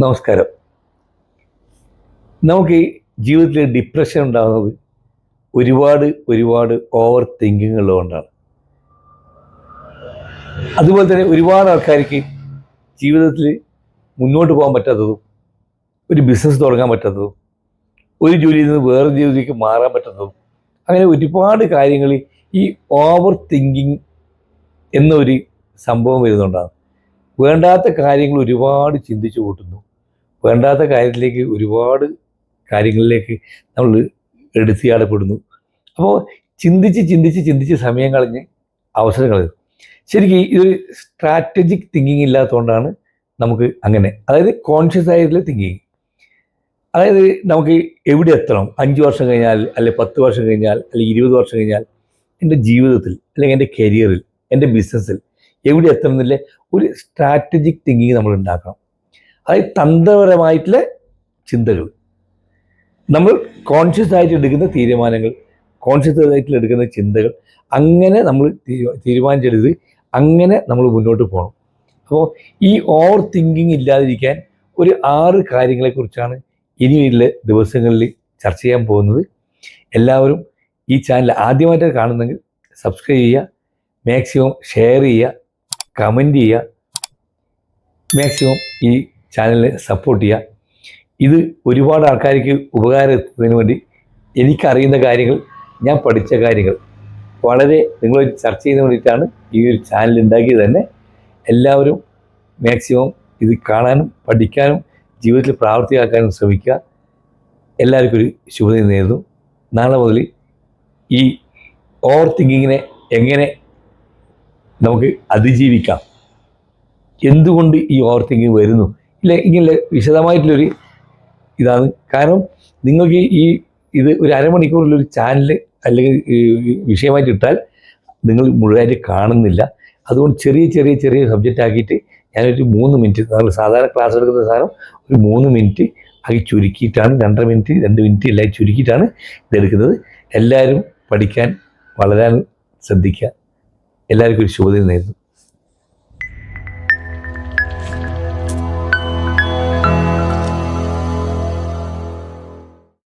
നമസ്കാരം. നമുക്ക് ഈ ജീവിതത്തിൽ ഡിപ്രഷൻ ഉണ്ടാകുന്നത് ഒരുപാട് ഓവർ തിങ്കിങ് ഉള്ളതുകൊണ്ടാണ്. അതുപോലെ തന്നെ ഒരുപാട് ആൾക്കാർക്ക് ജീവിതത്തിൽ മുന്നോട്ട് പോകാൻ പറ്റാത്തതും, ഒരു ബിസിനസ് തുടങ്ങാൻ പറ്റാത്തതും, ഒരു ജോലിയിൽ നിന്ന് വേറെ ജോലിയിലേക്ക് മാറാൻ പറ്റുന്നതും, അങ്ങനെ ഒരുപാട് കാര്യങ്ങൾ ഈ ഓവർ തിങ്കിങ് എന്നൊരു സംഭവം വരുന്നുണ്ടാകും. വേണ്ടാത്ത കാര്യങ്ങൾ ഒരുപാട് ചിന്തിച്ചു കൂട്ടുന്നു. വേണ്ടാത്ത കാര്യത്തിലേക്ക് ഒരുപാട് കാര്യങ്ങളിലേക്ക് നമ്മൾ എടുത്തിയാടപ്പെടുന്നു. അപ്പോൾ ചിന്തിച്ച് സമയം കളഞ്ഞ് അവസരം കളയുന്നു. ശരിക്കും ഇതൊരു സ്ട്രാറ്റജിക് തിങ്കിങ് ഇല്ലാത്തതുകൊണ്ടാണ് നമുക്ക് അങ്ങനെ, അതായത് കോൺഷ്യസ് ആയിട്ടുള്ള തിങ്കിങ്. അതായത് നമുക്ക് എവിടെ എത്തണം, 5 വർഷം കഴിഞ്ഞാൽ, അല്ലെങ്കിൽ 10 വർഷം കഴിഞ്ഞാൽ, അല്ലെങ്കിൽ 20 വർഷം കഴിഞ്ഞാൽ എൻ്റെ ജീവിതത്തിൽ, അല്ലെങ്കിൽ എൻ്റെ കരിയറിൽ, എൻ്റെ ബിസിനസ്സിൽ എവിടെ എത്തണം എന്നില്ല ഒരു സ്ട്രാറ്റജിക് തിങ്കിങ് നമ്മൾ ഉണ്ടാക്കണം. അതായത് തന്ത്രപരമായിട്ടുള്ള ചിന്തകൾ, നമ്മൾ കോൺഷ്യസ് ആയിട്ട് എടുക്കുന്ന തീരുമാനങ്ങൾ, കോൺഷ്യസ് ആയിട്ട് എടുക്കുന്ന ചിന്തകൾ, അങ്ങനെ നമ്മൾ തീരുമാനിച്ചെടുത്ത് അങ്ങനെ നമ്മൾ മുന്നോട്ട് പോകണം. അപ്പോൾ ഈ ഓവർ തിങ്കിങ് ഇല്ലാതിരിക്കാൻ ഒരു 6 കാര്യങ്ങളെക്കുറിച്ചാണ് ഇനിയുള്ള ദിവസങ്ങളിൽ ചർച്ച ചെയ്യാൻ പോകുന്നത്. എല്ലാവരും ഈ ചാനൽ ആദ്യമായിട്ട് കാണുന്നെങ്കിൽ സബ്സ്ക്രൈബ് ചെയ്യുക, മാക്സിമം ഷെയർ ചെയ്യുക, കമൻറ്റ് ചെയ്യുക, മാക്സിമം ഈ ചാനലിനെ സപ്പോർട്ട് ചെയ്യുക. ഇത് ഒരുപാട് ആൾക്കാർക്ക് ഉപകാരത്തിന് വേണ്ടി എനിക്കറിയുന്ന കാര്യങ്ങൾ, ഞാൻ പഠിച്ച കാര്യങ്ങൾ വളരെ നിങ്ങളൊരു ചർച്ച ചെയ്യുന്നതിന് വേണ്ടിയിട്ടാണ് ഈ ഒരു ചാനൽ ഉണ്ടാക്കിയത് തന്നെ. എല്ലാവരും മാക്സിമം ഇത് കാണാനും പഠിക്കാനും ജീവിതത്തിൽ പ്രാവർത്തികമാക്കാനും ശ്രമിക്കുക. എല്ലാവർക്കും ഒരു ശുഭദിനം നേരുന്നു. നാളെ മുതൽ ഈ ഓവർ തിങ്കിങ്ങിനെ എങ്ങനെ നമുക്ക് അതിജീവിക്കാം, എന്തുകൊണ്ട് ഈ ഓവർ തിങ്കിങ് വരുന്നു, ഇല്ല ഇങ്ങനെ വിശദമായിട്ടുള്ളൊരു ഇതാണ്. കാരണം നിങ്ങൾക്ക് ഇത് ഒരു അരമണിക്കൂറിലൊരു ചാനൽ അല്ലെങ്കിൽ വിഷയമായിട്ട് ഇട്ടാൽ നിങ്ങൾ മുഴുവനായിട്ട് കാണുന്നില്ല. അതുകൊണ്ട് ചെറിയ സബ്ജക്റ്റ് ആക്കിയിട്ട് ഞാനൊരു 3 മിനിറ്റ്, നമ്മൾ സാധാരണ ക്ലാസ് എടുക്കുന്ന സാധനം ഒരു 3 മിനിറ്റ് ആക്കി ചുരുക്കിയിട്ടാണ്, 2.5 മിനിറ്റ് 2 മിനിറ്റ് എല്ലാം ചുരുക്കിയിട്ടാണ് ഇതെടുക്കുന്നത്. എല്ലാവരും പഠിക്കാൻ വളരാൻ ശ്രദ്ധിക്കുക. എല്ലാവർക്കും ഒരു ശുഭദിനം നേരുന്നു.